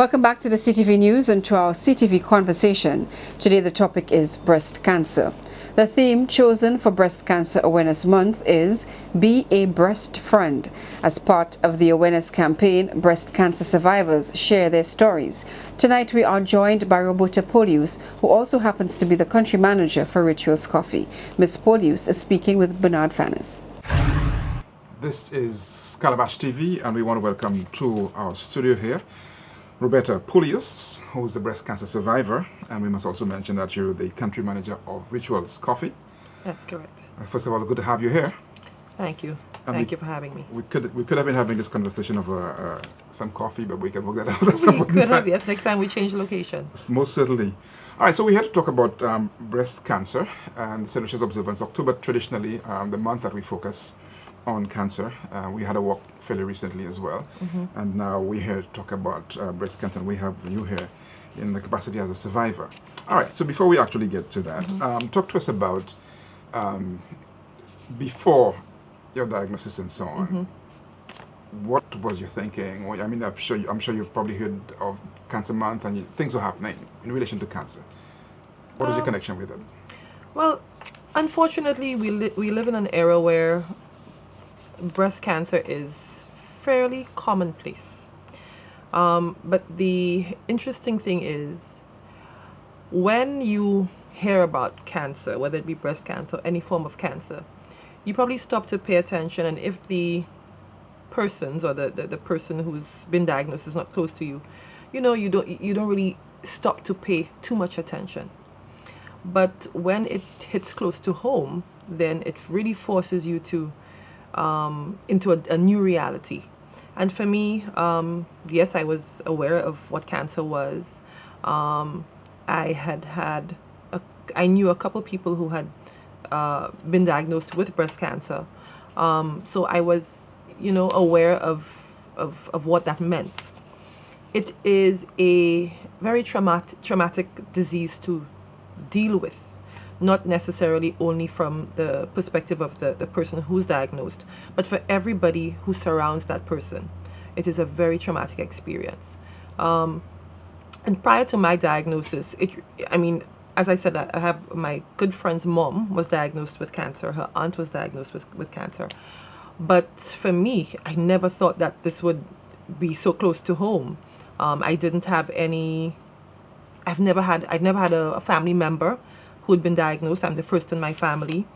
Welcome back to the CTV News and to our CTV conversation. Today the topic is breast cancer. The theme chosen for Breast Cancer Awareness Month is Be a Breast Friend. As part of the awareness campaign, breast cancer survivors share their stories. Tonight we are joined by Roberta Polius, who also happens to be the country manager for Rituals Coffee. Ms. Polius is speaking with Bernard Fannis. This is Calabash TV, and we want to welcome to our studio here Roberta Polius, who is the breast cancer survivor, and we must also mention that you're the country manager of Rituals Coffee. That's correct. First of all, good to have you here. Thank you. And Thank you for having me. We could have been having this conversation over some coffee, but we can work that out at some We point in could time. have, yes. Next time we change location. Most certainly. All right, so we had to talk about breast cancer and St. Lucia's Observance. October, traditionally, the month that we focus on cancer. We had a walk fairly recently as well. And now we're here to talk about breast cancer, and we have you here in the capacity as a survivor. All right, so before we actually get to that, talk to us about before your diagnosis and so on. What was your thinking? Well, I mean, I'm sure you've probably heard of Cancer Month, and things were happening in relation to cancer. What is your connection with it? Well, unfortunately, we live in an era where breast cancer is fairly commonplace. But the interesting thing is, when you hear about cancer, whether it be breast cancer or any form of cancer, you probably stop to pay attention, and if the persons or the person who's been diagnosed is not close to you, you don't really stop to pay too much attention. But when it hits close to home, then it really forces you to into a new reality. And for me, yes, I was aware of what cancer was. I knew a couple people who had been diagnosed with breast cancer. So I was, aware of what that meant. It is a very traumatic disease to deal with, not necessarily only from the perspective of the person who's diagnosed, but for everybody who surrounds that person. It is a very traumatic experience. And prior to my diagnosis, as I said, I have my good friend's mom was diagnosed with cancer. Her aunt was diagnosed with cancer. But for me, I never thought that this would be so close to home. I didn't have any, I'd never had a family member who had been diagnosed. I'm the first in my family.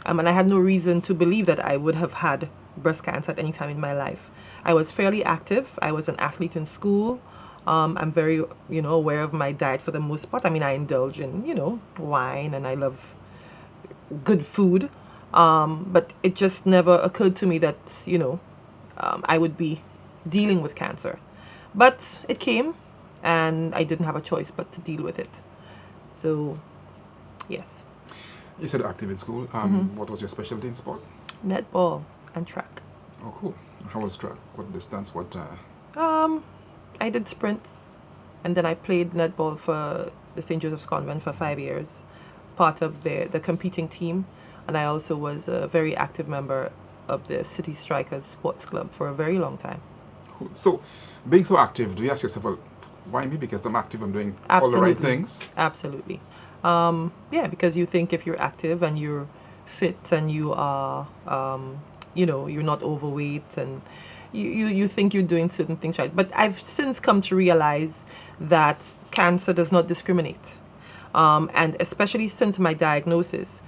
And I had no reason to believe that I would have had breast cancer at any time in my life. I was fairly active. I was an athlete in school. I'm very, aware of my diet for the most part. I mean, I indulge in, wine, and I love good food. But it just never occurred to me that, I would be dealing with cancer. But it came, and I didn't have a choice but to deal with it. So, yes. You said active in school. What was your specialty in sport? Netball and track. Oh, cool. How was track? What distance? What? I did sprints, and then I played netball for the St. Joseph's Convent for 5 years, part of the competing team, and I also was a very active member of the City Strikers Sports Club for a very long time. Cool. So, being so active, do you ask yourself, well, why me? Because I'm active, I'm doing Absolutely. all the right things? Absolutely. Yeah, because you think if you're active and you're fit and you are, you're not overweight, and you think you're doing certain things right. But I've since come to realize that cancer does not discriminate. And especially since my diagnosis,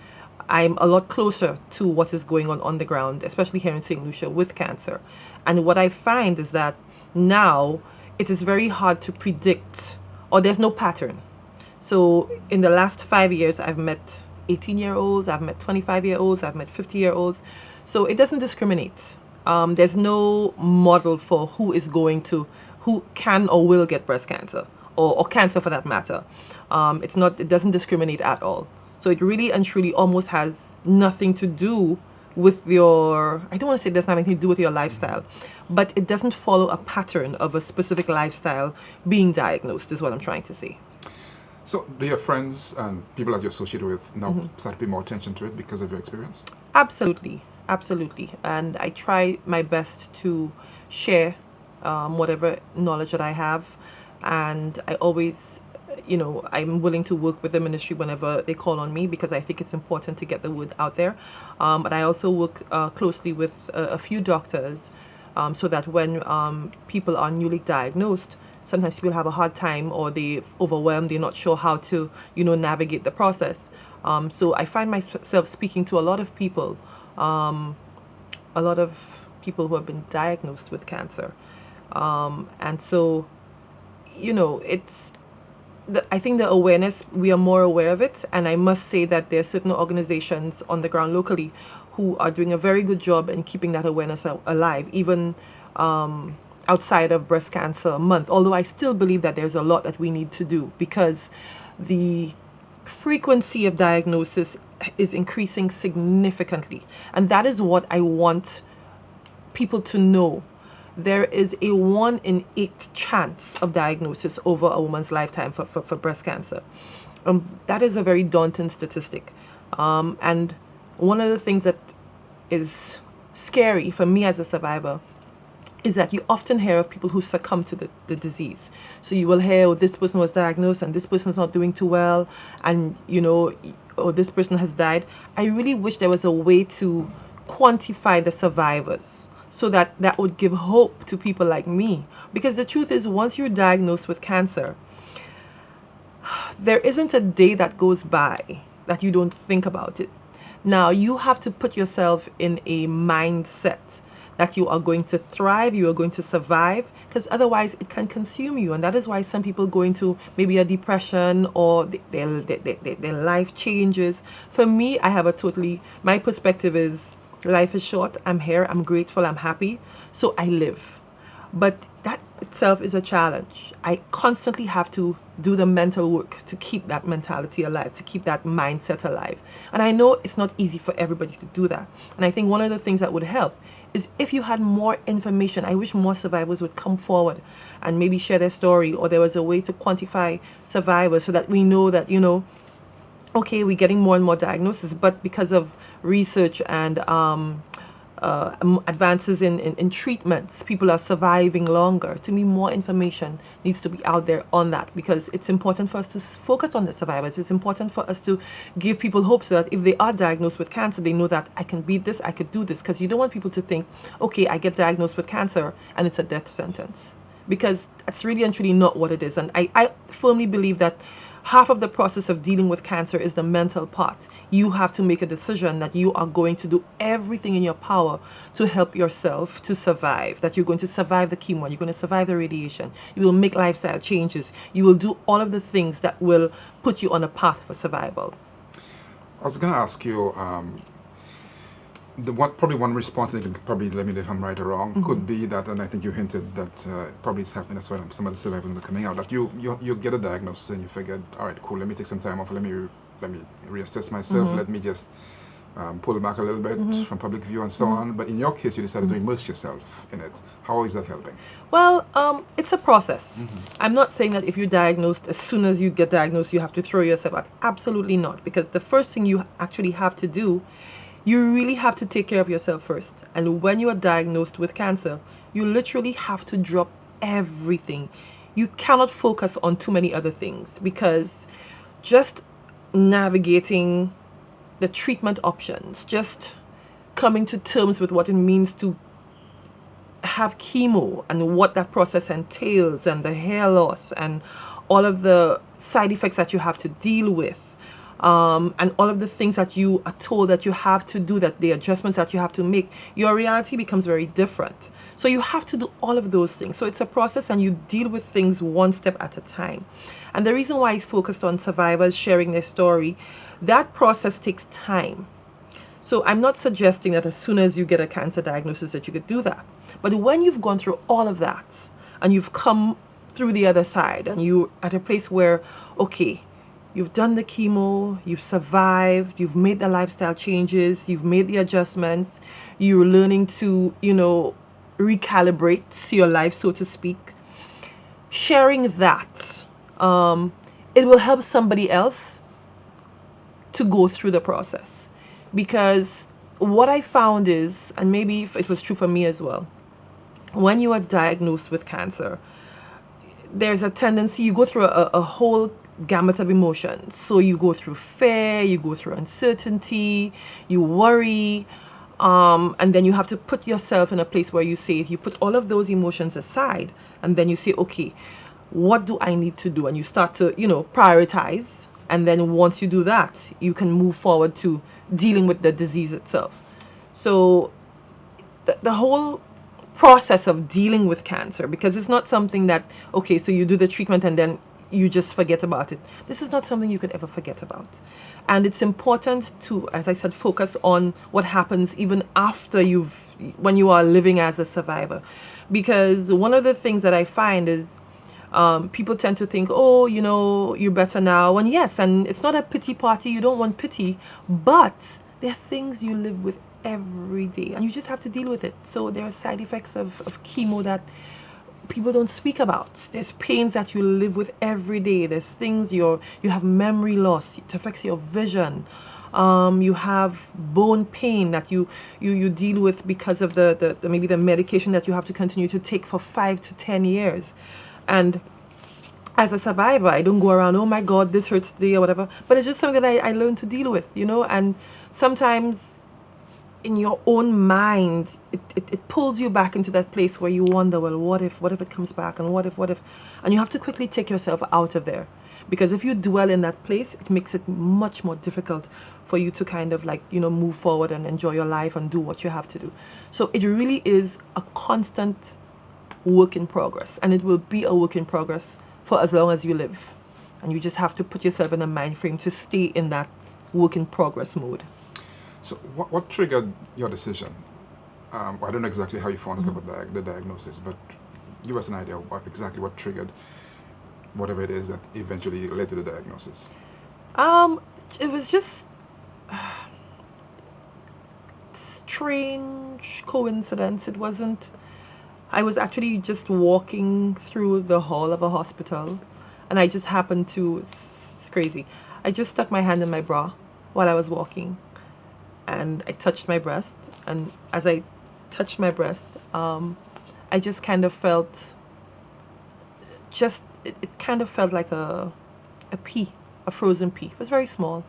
I'm a lot closer to what is going on the ground, especially here in St. Lucia with cancer. And what I find is that now it is very hard to predict, or there's no pattern. So in the last 5 years, I've met 18-year-olds, I've met 25-year-olds, I've met 50-year-olds. So it doesn't discriminate. There's no model for who can or will get breast cancer, or cancer for that matter. It doesn't discriminate at all. So it really and truly almost has nothing to do with I don't want to say it doesn't have anything to do with your lifestyle, but it doesn't follow a pattern of a specific lifestyle being diagnosed, is what I'm trying to say. So do your friends and people that you associate with now start to pay more attention to it because of your experience? Absolutely. And I try my best to share whatever knowledge that I have. and I always, I'm willing to work with the ministry whenever they call on me, because I think it's important to get the word out there. But I also work closely with a few doctors, so that when people are newly diagnosed, sometimes people have a hard time, or they're overwhelmed, they're not sure how to, navigate the process. So I find myself speaking to a lot of people who have been diagnosed with cancer. And so, I think the awareness, we are more aware of it. And I must say that there are certain organizations on the ground locally who are doing a very good job in keeping that awareness alive, even outside of Breast Cancer Month. Although I still believe that there's a lot that we need to do, because the frequency of diagnosis is increasing significantly. And that is what I want people to know. There is a 1 in 8 chance of diagnosis over a woman's lifetime for breast cancer. That is a very daunting statistic. And one of the things that is scary for me as a survivor is that you often hear of people who succumb to the disease. So you will hear, oh, this person was diagnosed and this person's not doing too well, and or this person has died. I really wish there was a way to quantify the survivors, so that would give hope to people like me. Because the truth is, once you're diagnosed with cancer, there isn't a day that goes by that you don't think about it. Now, you have to put yourself in a mindset that you are going to thrive, you are going to survive, because otherwise it can consume you. And that is why some people go into maybe a depression, or their life changes. For me, my perspective is, life is short, I'm here, I'm grateful, I'm happy, so I live. But that itself is a challenge. I constantly have to do the mental work to keep that mentality alive, to keep that mindset alive. And I know it's not easy for everybody to do that. And I think one of the things that would help is if you had more information. I wish more survivors would come forward and maybe share their story, or there was a way to quantify survivors, so that we know that, okay, we're getting more and more diagnoses, but because of research and advances in treatments, people are surviving longer. To me, more information needs to be out there on that, because it's important for us to focus on the survivors. It's important for us to give people hope, so that if they are diagnosed with cancer, they know that I can beat this, I could do this. Because you don't want people to think, okay, I get diagnosed with cancer and it's a death sentence, because that's really and truly not what it is. And I firmly believe that half of the process of dealing with cancer is the mental part. You have to make a decision that you are going to do everything in your power to help yourself to survive, that you're going to survive the chemo, you're going to survive the radiation, you will make lifestyle changes, you will do all of the things that will put you on a path for survival. I was going to ask you, probably one response, and you can probably let me know if I'm right or wrong, could be that, and I think you hinted that probably it's happening, that's why some of the survivors are coming out, that you get a diagnosis and you figured, all right, cool, let me take some time off, let me reassess myself, let me just pull back a little bit from public view and so on. But in your case, you decided to immerse yourself in it. How is that helping? Well, it's a process. I'm not saying that if you're diagnosed, as soon as you get diagnosed, you have to throw yourself out. Absolutely not. Because the first thing you actually have to do, you really have to take care of yourself first. And when you are diagnosed with cancer, you literally have to drop everything. You cannot focus on too many other things, because just navigating the treatment options, just coming to terms with what it means to have chemo and what that process entails, and the hair loss and all of the side effects that you have to deal with, and all of the things that you are told that you have to do, that the adjustments that you have to make, your reality becomes very different. So you have to do all of those things. So it's a process, and you deal with things one step at a time. And the reason why it's focused on survivors sharing their story, that process takes time. So I'm not suggesting that as soon as you get a cancer diagnosis that you could do that. But when you've gone through all of that, and you've come through the other side, and you're at a place where, okay, you've done the chemo, you've survived, you've made the lifestyle changes, you've made the adjustments, you're learning to, recalibrate your life, so to speak. Sharing that, it will help somebody else to go through the process. Because what I found is, and maybe it was true for me as well, when you are diagnosed with cancer, there's a tendency, you go through a whole gamut of emotions. So you go through fear, you go through uncertainty, you worry, and then you have to put yourself in a place where you put all of those emotions aside, and then you say, okay, what do I need to do? And you start to, prioritize. And then once you do that, you can move forward to dealing with the disease itself. So the whole process of dealing with cancer, because it's not something that, okay, so you do the treatment and then you just forget about it. This is not something you could ever forget about. And it's important to, as I said, focus on what happens even after when you are living as a survivor. Because one of the things that I find is people tend to think, oh, you're better now. And yes, and it's not a pity party. You don't want pity. But there are things you live with every day, and you just have to deal with it. So there are side effects of chemo that people don't speak about. There's pains that you live with every day. There's things you have memory loss. It affects your vision. You have bone pain that you deal with because of the maybe the medication that you have to continue to take for 5 to 10 years. And as a survivor, I don't go around, oh my God, this hurts today or whatever. But it's just something that I learned to deal with, and sometimes in your own mind, it pulls you back into that place where you wonder, well, what if it comes back, and what if, and you have to quickly take yourself out of there, because if you dwell in that place, it makes it much more difficult for you to kind of move forward and enjoy your life and do what you have to do. So it really is a constant work in progress, and it will be a work in progress for as long as you live, and you just have to put yourself in a mind frame to stay in that work in progress mode. So what triggered your decision? I don't know exactly how you found out about the diagnosis, but give us an idea of exactly what triggered whatever it is that eventually led to the diagnosis. It was just strange coincidence. It wasn't. I was actually just walking through the hall of a hospital, and I just happened to. It's crazy. I just stuck my hand in my bra while I was walking, and I touched my breast, and as I touched my breast, I just kind of felt, it kind of felt like a pea, a frozen pea. It was very small,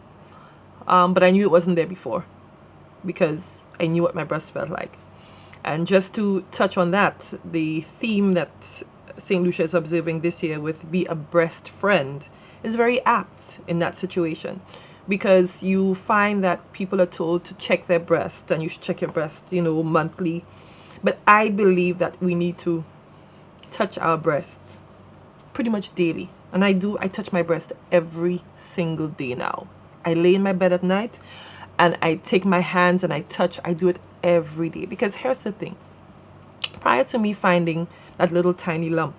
but I knew it wasn't there before, because I knew what my breast felt like. And just to touch on that, the theme that St. Lucia is observing this year with Be a Breast Friend is very apt in that situation. Because you find that people are told to check their breast, and you should check your breast, monthly. But I believe that we need to touch our breast pretty much daily. And I touch my breast every single day now. I lay in my bed at night, and I take my hands and I do it every day. Because here's the thing. Prior to me finding that little tiny lump,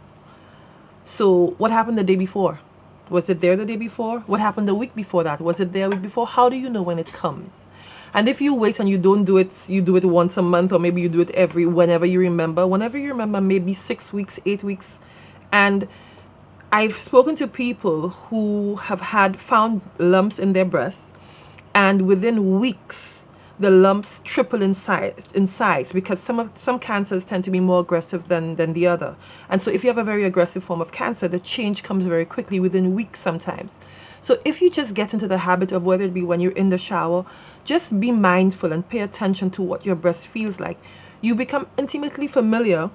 so what happened the day before? Was it there the day before? What happened the week before that? Was it there a week before? How do you know when it comes? And if you wait and you don't do it, you do it once a month, or maybe you do it whenever you remember, maybe 6 weeks, 8 weeks. And I've spoken to people who have found lumps in their breasts, and within weeks, the lumps triple in size, because some cancers tend to be more aggressive than the other. And so if you have a very aggressive form of cancer, the change comes very quickly, within weeks sometimes. So if you just get into the habit of, whether it be when you're in the shower, just be mindful and pay attention to what your breast feels like. You become intimately familiar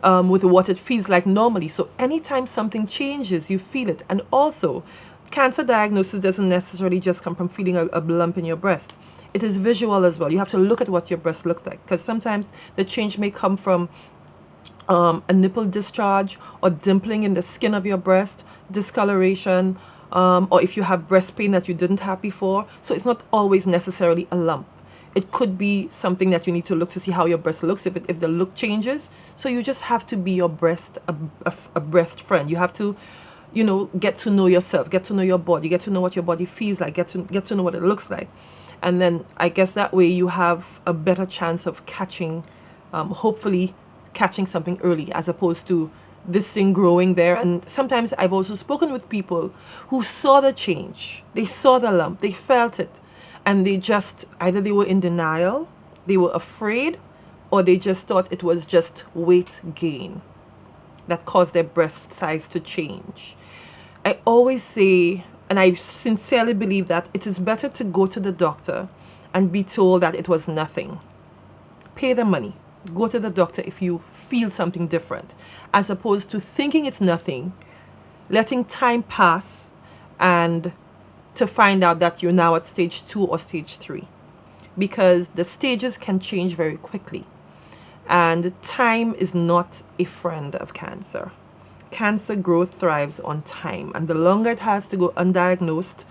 with what it feels like normally. So anytime something changes, you feel it. And also, cancer diagnosis doesn't necessarily just come from feeling a lump in your breast. It is visual as well. You have to look at what your breast looks like, because sometimes the change may come from a nipple discharge, or dimpling in the skin of your breast, discoloration, or if you have breast pain that you didn't have before. So it's not always necessarily a lump. It could be something that you need to look to see how your breast looks, if the look changes. So you just have to be your breast, a breast friend. You have to, get to know yourself, get to know your body, get to know what your body feels like, get to know what it looks like. And then I guess that way you have a better chance of hopefully catching something early, as opposed to this thing growing there. And sometimes I've also spoken with people who saw the change. They saw the lump, they felt it, and they just, either they were in denial, they were afraid, or they just thought it was just weight gain. that cause their breast size to change. I always say, and I sincerely believe that it is better to go to the doctor and be told that it was nothing. Pay the money. Go to the doctor if you feel something different, as opposed to thinking it's nothing, letting time pass, and to find out that you're now at stage 2 or stage 3. Because the stages can change very quickly. And time is not a friend of cancer. Cancer growth thrives on time. And the longer it has to go undiagnosed,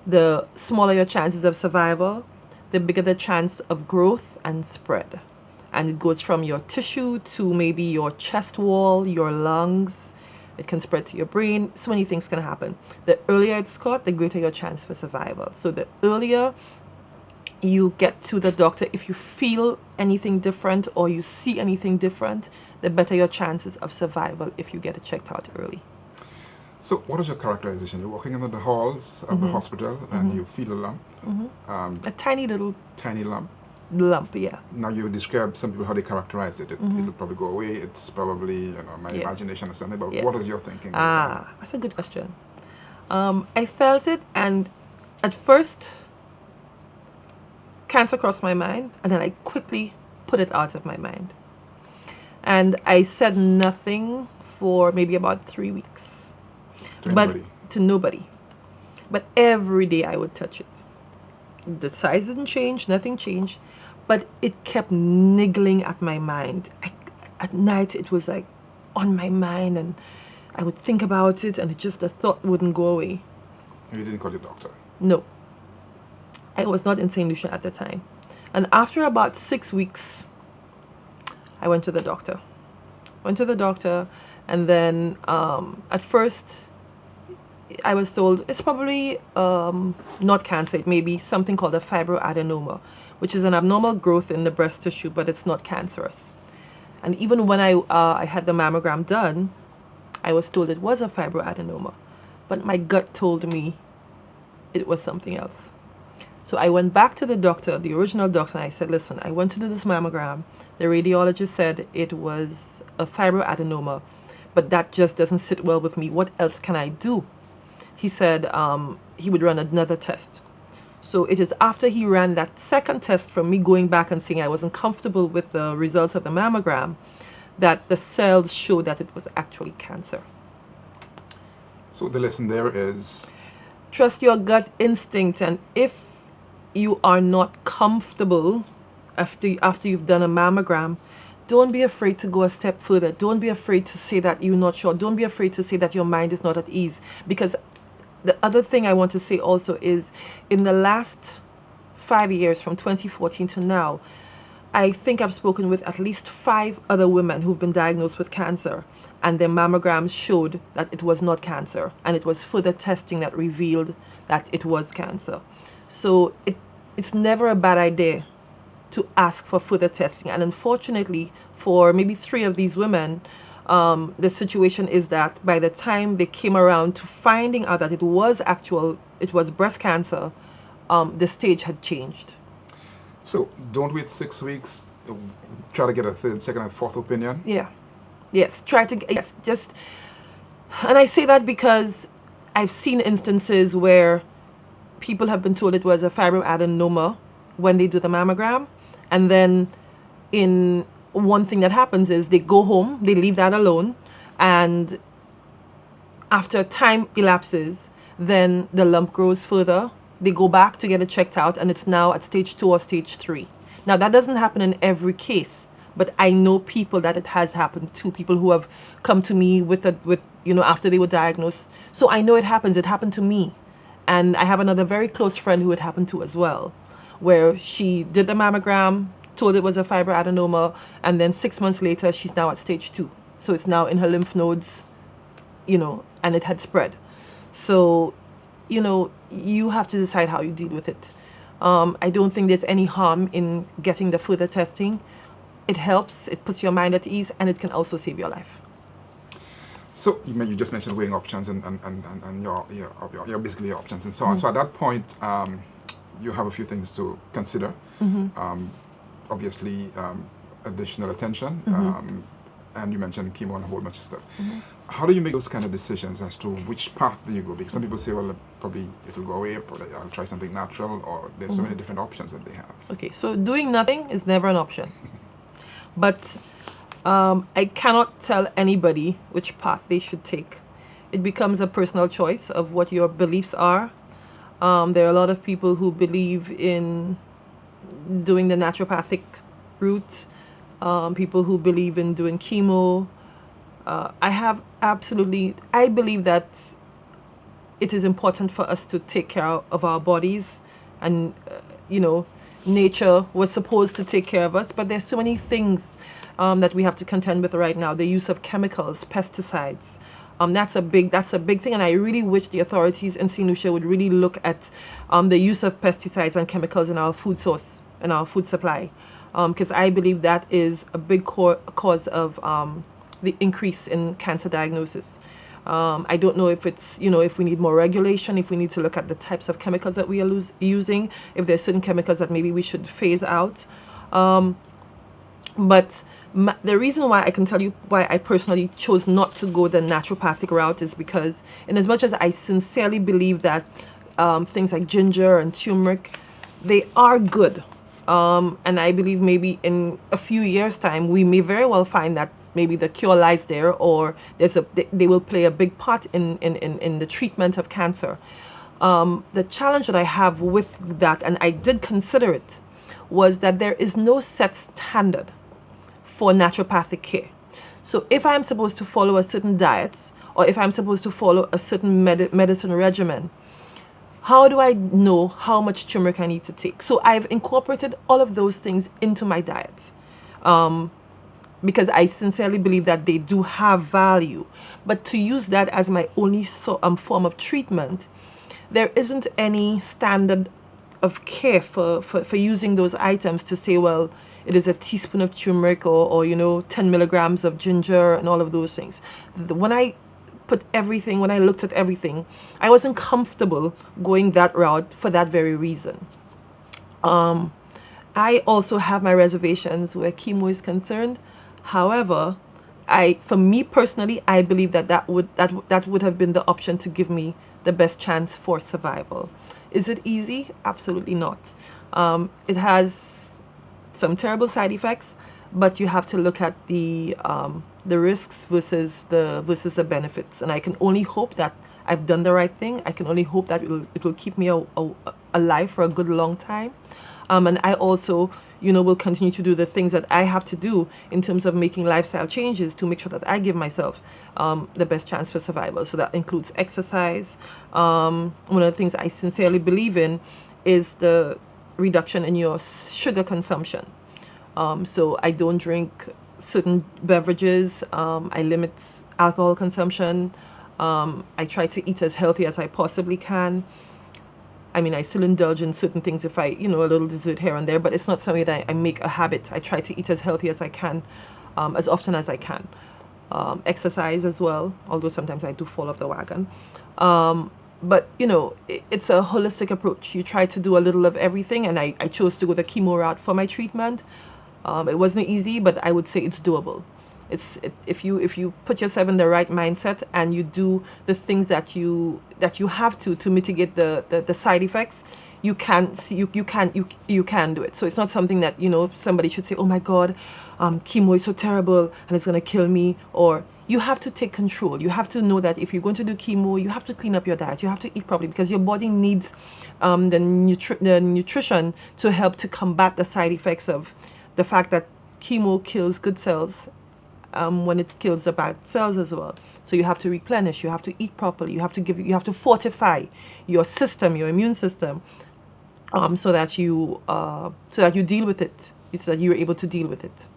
the smaller your chances of survival, the bigger the chance of growth and spread. And it goes from your tissue to maybe your chest wall, your lungs. It can spread to your brain. So many things can happen. The earlier it's caught, the greater your chance for survival. So the earlier you get to the doctor, if you feel anything different or you see anything different, the better your chances of survival if you get it checked out early. So what is your characterization? You're walking into the halls of the hospital and you feel a lump. A tiny little Tiny lump. lump, yeah. Now you describe some people how they characterize it. It'll probably go away. It's probably my imagination or something. But what is your thinking? That's a good question. I felt it, and at first, cancer crossed my mind, and then I quickly put it out of my mind. And I said nothing for maybe about 3 weeks. To nobody. But every day I would touch it. The size didn't change, nothing changed, but it kept niggling at my mind. At night it was like on my mind, and I would think about it, and the thought wouldn't go away. You didn't call your doctor? No. I was not in St. Lucia at the time. And after about 6 weeks, I went to the doctor. And then at first I was told it's probably not cancer. It may be something called a fibroadenoma, which is an abnormal growth in the breast tissue, but it's not cancerous. And even when I had the mammogram done, I was told it was a fibroadenoma, but my gut told me it was something else. So I went back to the doctor, the original doctor, and I said, listen, I went to do this mammogram. The radiologist said it was a fibroadenoma, but that just doesn't sit well with me. What else can I do? He said he would run another test. So it is after he ran that second test from me going back and saying I wasn't comfortable with the results of the mammogram that the cells showed that it was actually cancer. So the lesson there is? Trust your gut instinct, and if you are not comfortable after you've done a mammogram, don't be afraid to go a step further. Don't be afraid to say that you're not sure. Don't be afraid to say that your mind is not at ease. Because the other thing I want to say also is, in the last 5 years, from 2014 to now, I think I've spoken with at least 5 other women who've been diagnosed with cancer, and their mammograms showed that it was not cancer, and it was further testing that revealed that it was cancer. So it's never a bad idea to ask for further testing. And unfortunately, for maybe 3 of these women, the situation is that by the time they came around to finding out that it was breast cancer, the stage had changed. So don't wait 6 weeks. Try to get a third, second, and fourth opinion. Yeah. Yes. And I say that because I've seen instances where people have been told it was a fibroadenoma when they do the mammogram, and then one thing that happens is they go home, they leave that alone, and after time elapses, then the lump grows further. They go back to get it checked out, and it's now at stage 2 or stage 3. Now, that doesn't happen in every case, but I know people that it has happened to, people who have come to me after they were diagnosed. So I know it happens. It happened to me. And I have another very close friend who it happened to as well, where she did the mammogram, told it was a fibroadenoma, and then 6 months later, she's now at stage 2. So it's now in her lymph nodes, and it had spread. So, you have to decide how you deal with it. I don't think there's any harm in getting the further testing. It helps, it puts your mind at ease, and it can also save your life. So you just mentioned weighing options and your basically your options and so on. So at that point, you have a few things to consider. Obviously, additional attention, and you mentioned chemo and a whole bunch of stuff. How do you make those kind of decisions as to which path do you go? Because some people say, well, probably it'll go away, probably I'll try something natural, or there's so many different options that they have. Okay, so doing nothing is never an option. But I cannot tell anybody which path they should take. It becomes a personal choice of what your beliefs are. There are a lot of people who believe in doing the naturopathic route, people who believe in doing chemo. I believe that it is important for us to take care of our bodies, and nature was supposed to take care of us, but there's so many things that we have to contend with right now. The use of chemicals, pesticides, that's a big thing, and I really wish the authorities in St. Lucia would really look at the use of pesticides and chemicals in our food source and our food supply, because I believe that is a big cause of the increase in cancer diagnosis. I don't know if it's, if we need more regulation, if we need to look at the types of chemicals that we are using, if there's certain chemicals that maybe we should phase out. But the reason why I can tell you why I personally chose not to go the naturopathic route is because, in as much as I sincerely believe that things like ginger and turmeric, they are good. And I believe maybe in a few years' time, we may very well find that maybe the cure lies there, or they will play a big part in the treatment of cancer. The challenge that I have with that, and I did consider it, was that there is no set standard for naturopathic care. So if I'm supposed to follow a certain diet, or if I'm supposed to follow a certain medicine regimen, how do I know how much turmeric I need to take? So I've incorporated all of those things into my diet, because I sincerely believe that they do have value. But to use that as my only form of treatment, there isn't any standard of care for using those items to say, well, it is a teaspoon of turmeric or 10 milligrams of ginger and all of those things. When I looked at everything, I wasn't comfortable going that route for that very reason. I also have my reservations where chemo is concerned. However, for me personally, I believe that would have been the option to give me the best chance for survival. Is it easy? Absolutely not. It has some terrible side effects, but you have to look at the risks versus the benefits. And I can only hope that I've done the right thing. I can only hope that it will keep me alive for a good long time. And I also, will continue to do the things that I have to do in terms of making lifestyle changes to make sure that I give myself the best chance for survival. So that includes exercise. One of the things I sincerely believe in is the reduction in your sugar consumption. So I don't drink certain beverages. I limit alcohol consumption. I try to eat as healthy as I possibly can. I mean, I still indulge in certain things if I, a little dessert here and there, but it's not something that I make a habit. I try to eat as healthy as I can, as often as I can. Exercise as well, although sometimes I do fall off the wagon. But, it's a holistic approach. You try to do a little of everything, and I chose to go the chemo route for my treatment. It wasn't easy, but I would say it's doable. If you put yourself in the right mindset and you do the things that you have to mitigate the side effects, you can do it. So it's not something that somebody should say, oh my God, chemo is so terrible and it's gonna kill me. Or you have to take control. You have to know that if you're going to do chemo, you have to clean up your diet. You have to eat properly because your body needs the nutrition to help to combat the side effects of the fact that chemo kills good cells when it kills the bad cells as well. So you have to replenish, you have to eat properly, you have to fortify your system, your immune system, so that you deal with it, so that you're able to deal with it.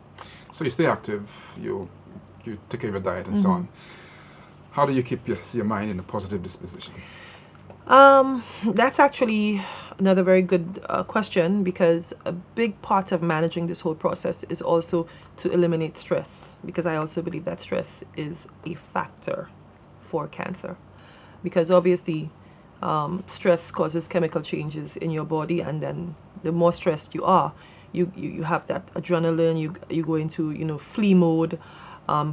So you stay active, you take care of your diet and so on. How do you keep your mind in a positive disposition? That's actually another very good question, because a big part of managing this whole process is also to eliminate stress, because I also believe that stress is a factor for cancer, because obviously stress causes chemical changes in your body, and then the more stressed you are, you have that adrenaline, you go into flee mode,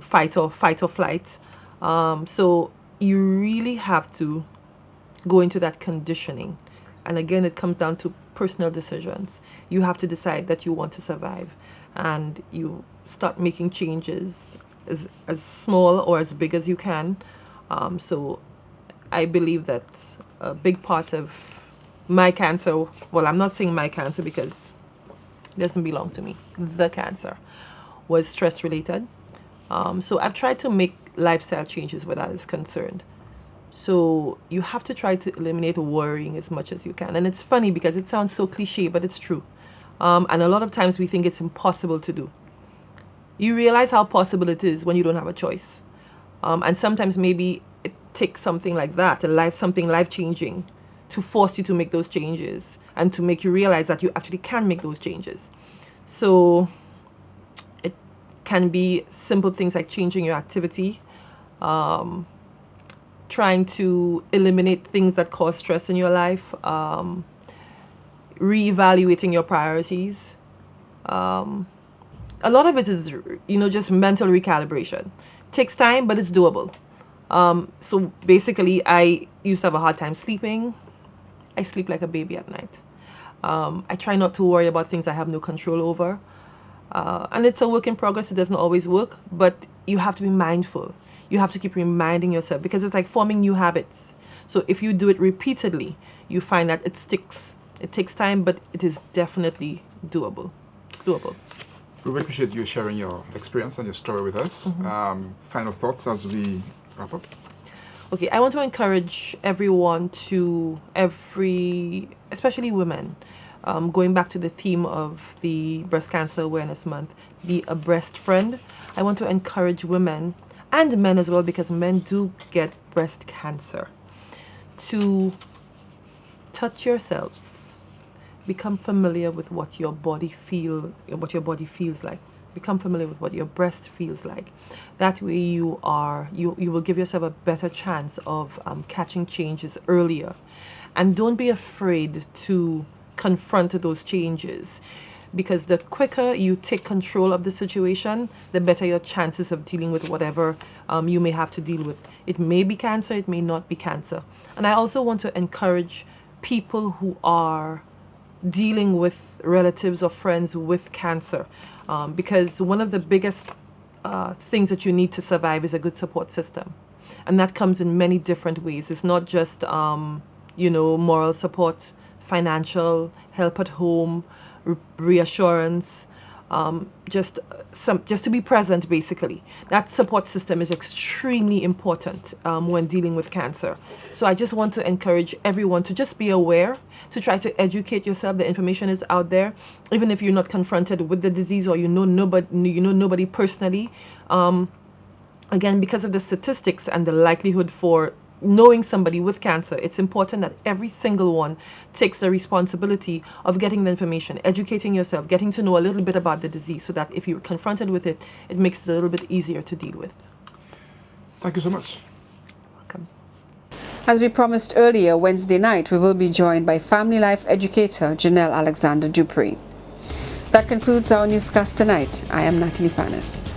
fight or flight. So you really have to go into that conditioning. And again, it comes down to personal decisions. You have to decide that you want to survive, and you start making changes as small or as big as you can. So I believe that a big part of my cancer, well, I'm not saying my cancer because it doesn't belong to me, the cancer, was stress related. So I've tried to make lifestyle changes where that is concerned. So you have to try to eliminate worrying as much as you can. And it's funny because it sounds so cliche, but it's true. And a lot of times we think it's impossible to do. You realize how possible it is when you don't have a choice. And sometimes maybe it takes something like that, something life-changing, to force you to make those changes and to make you realize that you actually can make those changes. So it can be simple things like changing your activity, trying to eliminate things that cause stress in your life, reevaluating your priorities. A lot of it is, just mental recalibration. It takes time, but it's doable. So basically, I used to have a hard time sleeping. I sleep like a baby at night. I try not to worry about things I have no control over. And it's a work in progress. It doesn't always work, but you have to be mindful. You have to keep reminding yourself, because it's like forming new habits. So if you do it repeatedly, you find that it sticks. It takes time, but it is definitely doable. It's doable. We really appreciate you sharing your experience and your story with us. Final thoughts as we wrap up? Okay, I want to encourage everyone especially women, going back to the theme of the Breast Cancer Awareness Month, be a breast friend. I want to encourage women and men as well, because men do get breast cancer, to touch yourselves, become familiar with what your body feels like. Become familiar with what your breast feels like. That way you will give yourself a better chance of catching changes earlier. And don't be afraid to confront those changes, because the quicker you take control of the situation, the better your chances of dealing with whatever you may have to deal with. It may be cancer, it may not be cancer. And I also want to encourage people who are dealing with relatives or friends with cancer, because one of the biggest things that you need to survive is a good support system. And that comes in many different ways. It's not just, moral support, financial, help at home, reassurance, just to be present, basically. That support system is extremely important when dealing with cancer. So I just want to encourage everyone to just be aware, to try to educate yourself. The information is out there, even if you're not confronted with the disease or nobody personally. Again, because of the statistics and the likelihood for knowing somebody with cancer, it's important that every single one takes the responsibility of getting the information, educating yourself, getting to know a little bit about the disease, so that if you're confronted with it, it makes it a little bit easier to deal with. Thank you so much. Welcome. As we promised earlier, Wednesday night, we will be joined by family life educator Janelle Alexander Dupree. That concludes our newscast tonight. I am Natalie Panis.